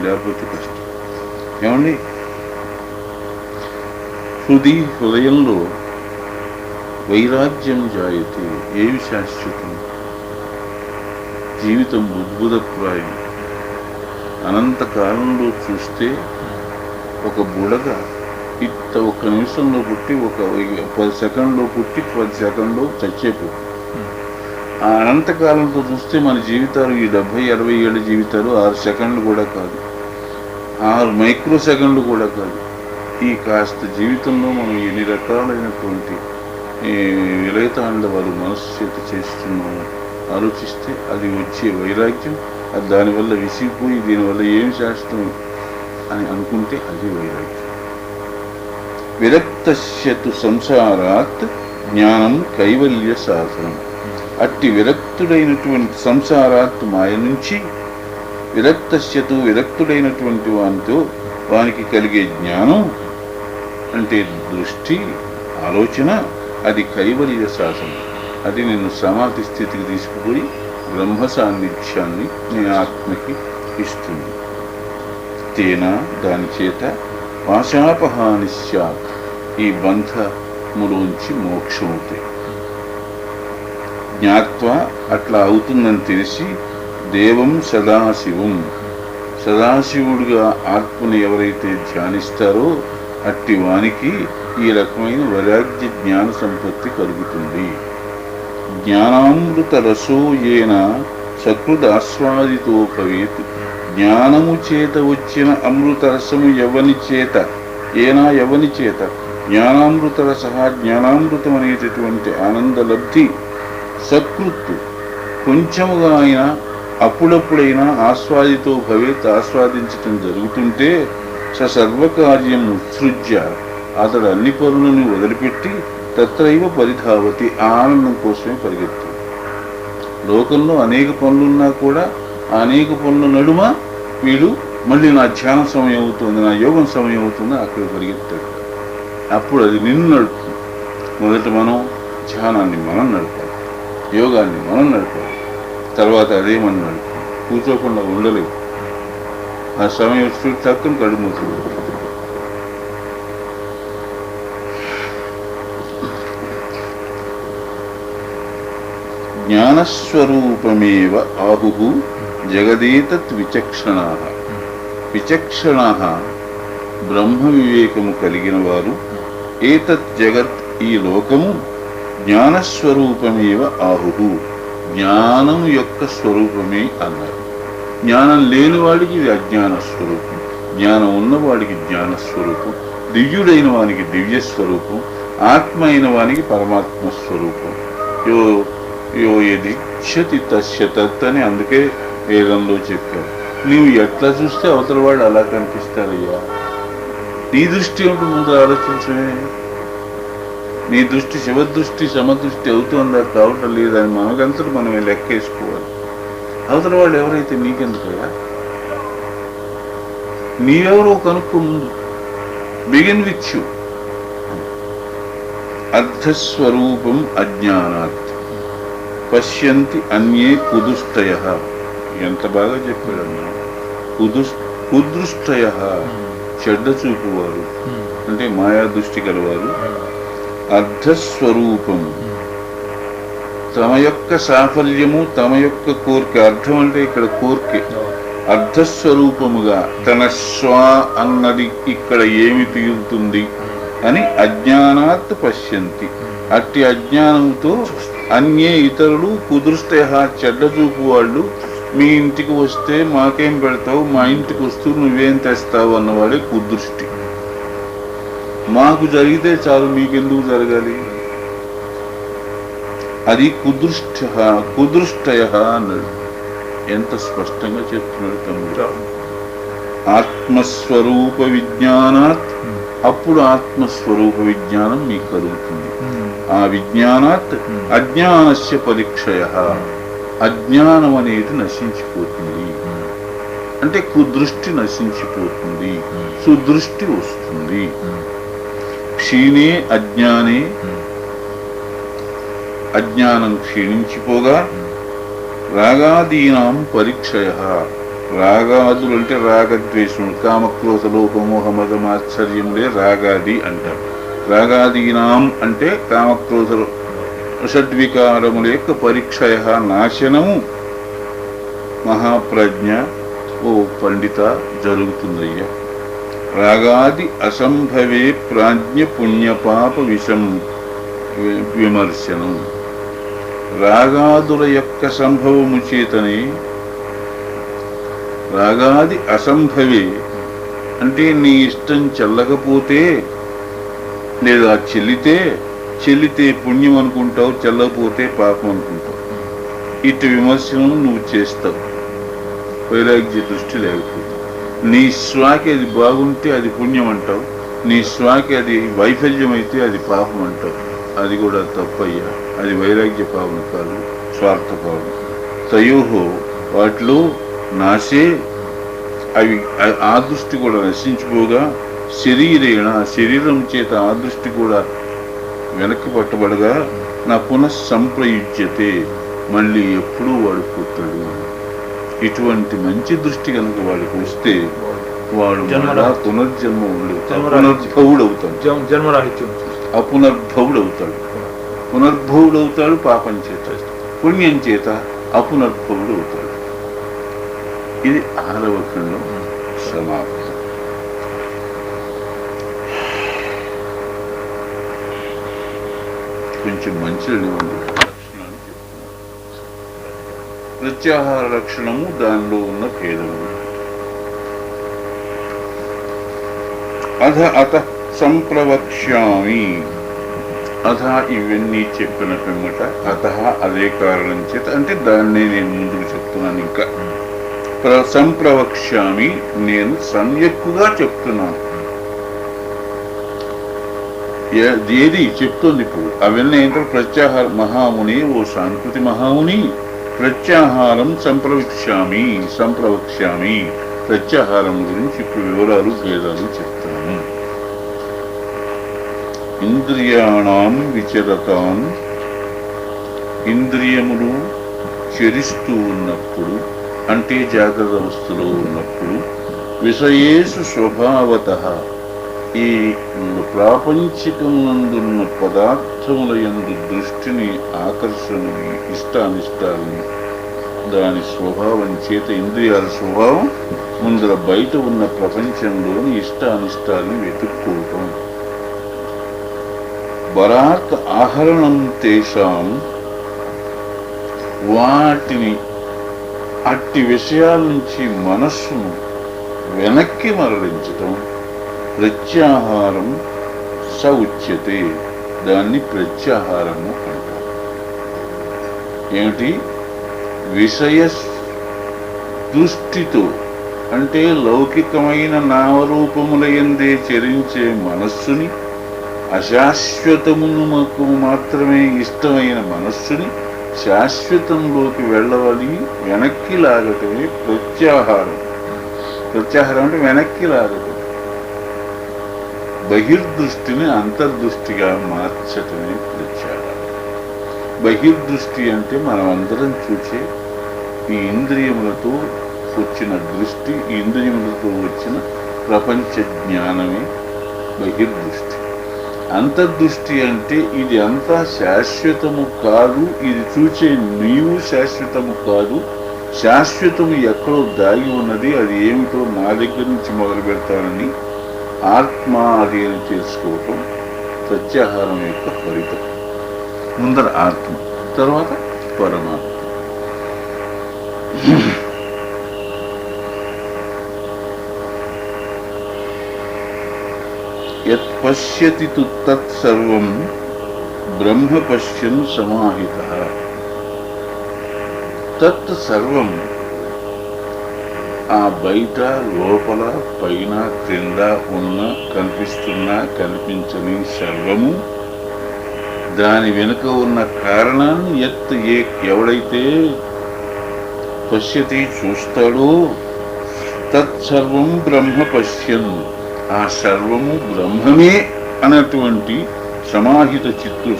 లేకపోతే కష్టం. ఏమండి, హృదయంలో వైరాగ్యం జాయితే ఏవి శాశ్వతం? జీవితం బుద్భుతప్రాయం. అనంతకాలంలో చూస్తే ఒక బుడగ ఒక్క నిమిషంలో పుట్టి 10 సెకండ్లో పుట్టి 10 సెకండ్లో చచ్చేపు. ఆ అనంతకాలంతో చూస్తే మన జీవితాలు ఈ 70-60 ఏళ్ళ జీవితాలు 6 సెకండ్లు కూడా కాదు, 6 మైక్రో సెకండ్లు కూడా కాదు. ఈ కాస్త జీవితంలో మనం ఎన్ని రకాలైనటువంటి విలయతాండవాలు మనస్సు చేత చేస్తున్నాము ఆలోచిస్తే అది వచ్చే వైరాగ్యం, అది దానివల్ల విసిగిపోయి దీనివల్ల ఏం శాస్త్రం అని అనుకుంటే అది వైరాగ్యం. విరక్తస్యతు సంసారాత్ జ్ఞానం కైవల్య సాధనం. అట్టి విరక్తుడైనటువంటి సంసారాత్ మాయ నుంచి, విరక్తుడైనటువంటి వానికి కలిగే జ్ఞానం అంటే దృష్టి, ఆలోచన, అది కైవల్య సాధనం. అది నిన్ను సమాధి స్థితికి తీసుకుపోయి బ్రహ్మ సాన్నిధ్యాన్ని నీ ఆత్మకి ఇస్తుంది. తేనా దాని చేత పాశాపహాని స్యాత్, ఈ బంధములోంచి మోక్షం అవుతాయి. జ్ఞాత్వా అట్లా అవుతుందని తెలిసి దేవం సదాశివం, సదాశివుడిగా ఆత్మని ఎవరైతే ధ్యానిస్తారో అట్టి వానికి ఈ రకమైన వైరాగ్య జ్ఞాన సంపత్తి కలుగుతుంది. జ్ఞానామృత రసో ఏన సకృదాస్వాదితో భవేత్. జ్ఞానము చేత వచ్చిన అమృత రసము ఎవని చేత జ్ఞానామృత రస, జ్ఞానామృతం అనేటటువంటి ఆనందలబ్ధి సకృత్తు కొంచెముగా అయినా అప్పుడప్పుడైనా ఆస్వాదితో భవేత్, ఆస్వాదించటం జరుగుతుంటే సర్వకార్యం ఉత్సృజ్య, అతడు అన్ని పనులను వదిలిపెట్టి తత్రైవ పరిధావతి, ఆనందం కోసమే పరిగెత్తాడు. లోకంలో అనేక పనులున్నా కూడా అనేక పనుల నడుమ వీడు మళ్ళీ నా ధ్యాన సమయం అవుతుంది, నా యోగం సమయం అవుతుంది, అక్కడ పరిగెత్తాడు. అప్పుడు అది నిన్ను నడుపుతుంది. మొదట మనం ధ్యానాన్ని మనం నడపాలి, యోగాన్ని మనం నడపాలి, తర్వాత అదే మనం నడుపుతుంది. కూర్చోకుండా ఉండలేవు. ఆ సమయం వచ్చి తక్కువ కడుమూతుంది. జ్ఞానస్వరూపమేవ ఆహుః జగదేతత్ విచక్షణాః. విచక్షణాః బ్రహ్మ వివేకము కలిగిన వారు, ఏతత్ జగత్ ఈ లోకము జ్ఞానస్వరూపమేవ ఆహుః, జ్ఞానం యొక్క స్వరూపమే అన్నారు. జ్ఞానం లేని వాడికి ఇది అజ్ఞాన స్వరూపం, జ్ఞానం ఉన్నవాడికి జ్ఞాన స్వరూపం, దివ్యుడైన వానికి దివ్య స్వరూపం, ఆత్మ అయిన వానికి పరమాత్మ స్వరూపం. యో యది ఇచ్ఛతి తస్య తత్ అని అందుకే వేదంలో చెప్పారు. నీవు ఎట్లా చూస్తే అవతల వాడు అలా కనిపిస్తారయ్యా. నీ దృష్టి ఏమిటి ముందు ఆలోచించమే. నీ దృష్టి శివదృష్టి సమదృష్టి అవుతుందా కావటం లేదని మనకంతలో మనమే లెక్కేసుకోవాలి. అవతల వాళ్ళు ఎవరైతే నీకెందుకయ్యా, నీవెవరో కనుక్కో ముందు. Begin with you. అర్ధస్వరూపం అజ్ఞానాత్ పశ్యంతి అన్యే కుదుష్టయః. ఎంత బాగా చెప్పాడన్నా. కుదృష్టయః చెడ్డ చూపువారు, అంటే మాయా దృష్టి గలవారు. అర్ధస్వరూపం తమ యొక్క సాఫల్యము, తమ యొక్క కోరిక. అర్థం అంటే ఇక్కడ కోరికే. అర్ధస్వరూపముగా తన స్వ అన్నది ఇక్కడ ఏమి తీరుతుంది అని అజ్ఞానాత్ పశ్యంతి. అట్టి అజ్ఞానంతో అన్యే ఇతరులు కుదృష్టయః చెడ్డ చూపు వాళ్ళు. మీ ఇంటికి వస్తే మాకేం పెడతావు, మా ఇంటికి వస్తూ నువ్వేం తెస్తావు అన్నవాడే కుదృష్టి. మాకు జరిగితే చాలు, మీకెందుకు జరగాలి, అది కుదృష్టయః అన్నాడు. ఎంత స్పష్టంగా చెప్తున్నాడు తమ్ముడు. ఆత్మస్వరూప విజ్ఞానాత్, అప్పుడు ఆత్మస్వరూప విజ్ఞానం మీకు కలుగుతుంది. ఆ విజ్ఞానాత్ అజ్ఞానస్య పరిక్షయః, అజ్ఞానం అనేది నశించిపోతుంది. అంటే కుదృష్టి నశించిపోతుంది, సుదృష్టి వస్తుంది. క్షీణే అజ్ఞానే, అజ్ఞానం క్షీణించిపోగా రాగాదీనాం పరిక్షయః, రాగాదులు అంటే రాగద్వేషములు, కామక్రోధ లోపమోహ మదమాశ్చర్యములే రాగాది అంటారు. రాగాదీనాం అంటే కామక్రోధ షడ్వికారముల యొక్క పరిక్షయ నాశనము మహాప్రజ్ఞ ఓ పండిత జరుగుతుందయ్యా. రాగాది అసంభవే ప్రాజ్ఞ పుణ్యపాప విషం విమర్శనం. రాగాదుల యొక్క సంభవము చేతనే, రాగాది అసంభవే అంటే నీ ఇష్టం చెల్లకపోతే లేదా చెల్లితే పుణ్యం అనుకుంటావు, చెల్లకపోతే పాపం అనుకుంటావు. ఇటు విమర్శనం నువ్వు చేస్తావు వైరాగ్య దృష్టి లేకపోతే. నీ శ్వాకి అది బాగుంటే అది పుణ్యం అంటావు, నీ శ్వాకి అది వైఫల్యం అయితే అది పాపం అంటావు. అది కూడా తప్పయ్యా, అది వైరాగ్య భావన కాదు, స్వార్థ భావన. తయోహో వాటిలో నాశే అవి ఆ దృష్టి కూడా నశించిపోగా, శరీరం చేత ఆ దృష్టి కూడా వెనక్కి పట్టబడగా, నా పునఃసంప్రయుజ్యతే మళ్ళీ ఎప్పుడూ వాడు పుట్టడు. ఇటువంటి మంచి దృష్టి కనుక వాడికి వస్తే వాడు పునర్జన్మ అపునర్భవుడవుతాడు. పాపం చేత, పుణ్యం చేత అపునర్భవుడవుతాడు. ఇది 6వ ఖండం సమాప్తం. కొంచెం మంచిది ఉంది. ప్రత్యాహార లక్షణము, దానిలో ఉన్న భేదము. అత సంప్రవక్ష్యామి. ఇవన్నీ చెప్పిన పిమ్మట అదే కారణం చేత అంటే దాన్ని నేను ముందుకు చెప్తున్నాను. ఇంకా సంప్రవక్ష్యామి నేను సమ్యక్కుగా చెప్తున్నాను. ఏది చెప్తుంది ఇప్పుడు? అవన్నీ ఏంటంటే ప్రత్యాహార మహాముని, ఓ సాంస్కృతి మహాముని, ప్రత్యాహారం సంప్రవక్ష్యామి. ప్రత్యాహారం గురించి ఇప్పుడు వివరాలు భేదాలు చెప్తాను. ఇంద్రియాణం విచరతాం. ఇంద్రియములు చరిస్తూ ఉన్నప్పుడు అంటే జాగ్రత్త అవస్థలో ఉన్నప్పుడు, విషయేషు స్వభావతః ఈ ప్రాపంచికమునందున్న పదార్థముల యందు దృష్టిని, ఆకర్షణని, ఇష్టానిష్టాలని, దాని స్వభావం చేత ఇంద్రియాల స్వభావం ముందర బయట ఉన్న ప్రపంచంలోని ఇష్టానిష్టాలని వెతుక్కోవటం. బరాత్ ఆహరణం తేషాం. వాటిని అట్టి విషయాల నుంచి మనస్సును వెనక్కి మరలించటం ప్రత్యాహారం ఉచ్యతే. దాన్ని ప్రత్యాహారము అంటారు. ఏమిటి? విషయ దృష్టితో అంటే లౌకికమైన నామరూపములయందే చరించే మనస్సుని, అశాశ్వతమునకు మాత్రమే ఇష్టమైన మనస్సుని శాశ్వతంలోకి వెళ్ళవలి వెనక్కి లాగటమే ప్రత్యాహారం. ప్రత్యాహారం అంటే వెనక్కి లాగటం. బహిర్దృష్టిని అంతర్దృష్టిగా మార్చటమే ప్రత్యాహారం. బహిర్దృష్టి అంటే మనం అందరం చూసే ఈ ఇంద్రియములతో వచ్చిన దృష్టి, ఈ ఇంద్రియములతో వచ్చిన ప్రపంచ జ్ఞానమే బహిర్దృష్టి. అంతర్దృష్టి అంటే ఇది అంతా శాశ్వతము కాదు, ఇది చూచే నీవు శాశ్వతము కాదు, శాశ్వతము ఎక్కడో దాగి ఉన్నది, అది ఏమిటో నా దగ్గర నుంచి మొదలు పెడతానని ఆత్మ అది అని తెలుసుకోవటం ప్రత్యాహారం యొక్క ఫలితం. ముందర ఆత్మ, తర్వాత పరమాత్మ. యత్ పశ్యతి తు తత్ సర్వం బ్రహ్మ పశ్యన్ సమాహితః. తత్ సర్వం ఆ బయట, లోపల, పైన, క్రింద ఉన్న, కనిపిస్తున్న, కనిపించని సర్వము, దాని వెనుక ఉన్న కారణాన్ని ఎవడైతే పశ్యతి చూస్తాడో, తత్సర్వం బ్రహ్మ పశ్యన్, ఆ సర్వము బ్రహ్మమే అన్నటువంటి సమాహిత చిత్తు